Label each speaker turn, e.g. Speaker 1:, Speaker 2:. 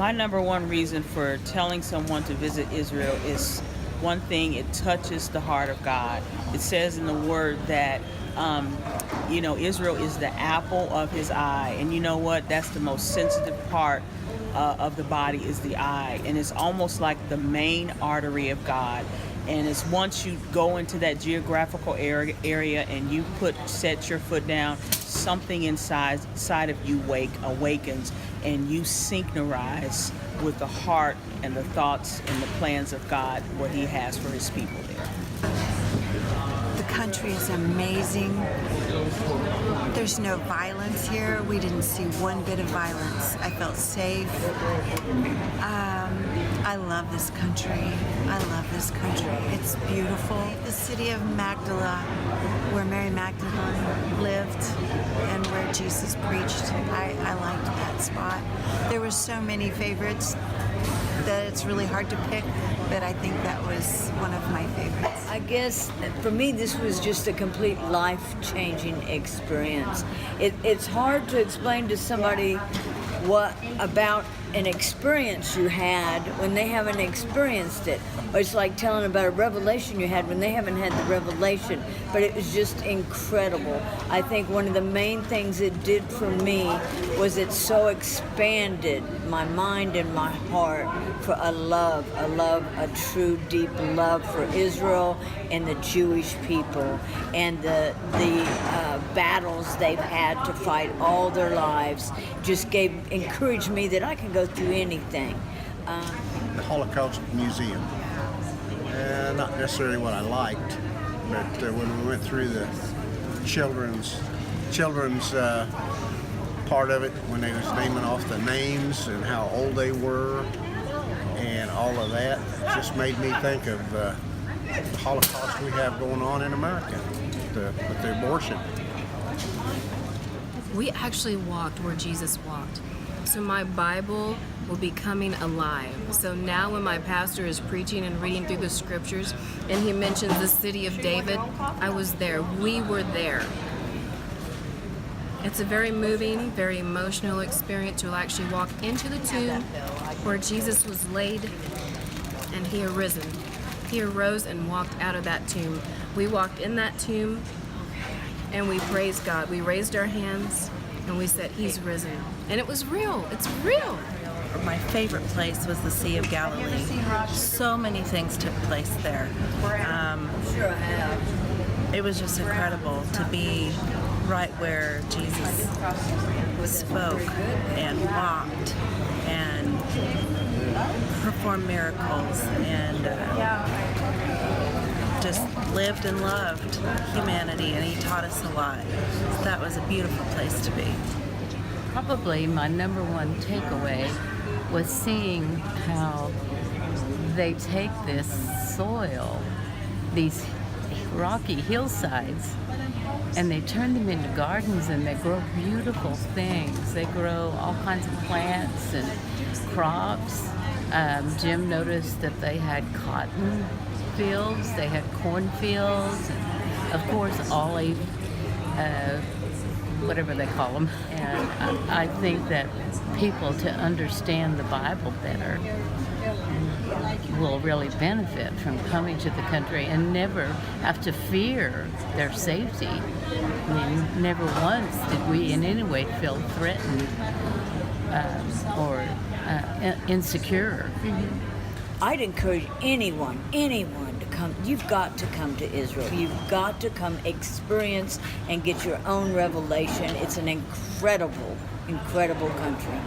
Speaker 1: My number one reason for telling someone to visit Israel is one thing, it touches the heart of God. It says in the word that, Israel is the apple of his eye. And you know what? That's the most sensitive part of the body is the eye. And it's almost like the main artery of God. And it's once you go into that geographical area and you set your foot down, something inside of you awakens, and you synchronize with the heart and the thoughts and the plans of God, what He has for His people there.
Speaker 2: The country is amazing. There's no violence here. We didn't see one bit of violence. I felt safe. I love this country. I love this country. It's beautiful. The city of Magdala, where Mary Magdalene lived and where Jesus preached, I liked that spot. There were so many favorites that it's really hard to pick, but I think that was one of my favorites.
Speaker 3: I guess for me this was just a complete life-changing experience. It's hard to explain to somebody what about an experience you had when they haven't experienced it. Or it's like telling about a revelation you had when they haven't had the revelation. But it was just incredible. I think one of the main things it did for me was it so expanded my mind and my heart for a true deep love for Israel and the Jewish people and the battles they've had to fight all their lives. Just encouraged me that I can go through anything.
Speaker 4: The Holocaust Museum. Not necessarily what I liked, but when we went through the children's part of it, when they was naming off the names and how old they were and all of that, it just made me think of the Holocaust we have going on in America with the abortion.
Speaker 5: We actually walked where Jesus walked. So my Bible will be coming alive. So now when my pastor is preaching and reading through the scriptures and he mentions the city of David, I was there. We were there. It's a very moving, very emotional experience to actually walk into the tomb where Jesus was laid and He arisen. He arose and walked out of that tomb. We walked in that tomb and we praised God. We raised our hands and we said, He's risen. And it was real. It's real.
Speaker 6: My favorite place was the Sea of Galilee. So many things took place there. It was just incredible to be right where Jesus spoke and walked and performed miracles and just lived and loved humanity, and He taught us a lot. So that was a beautiful place to be.
Speaker 7: Probably my number one takeaway was seeing how they take this soil, these rocky hillsides, and they turn them into gardens and they grow beautiful things. They grow all kinds of plants and crops. Jim noticed that they had cotton fields, they had cornfields, and of course olive, whatever they call them. And I think that people, to understand the Bible better, will really benefit from coming to the country and never have to fear their safety. I mean, never once did we in any way feel threatened or insecure.
Speaker 3: I'd encourage anyone to come. You've got to come to Israel. You've got to come experience and get your own revelation. It's an incredible country.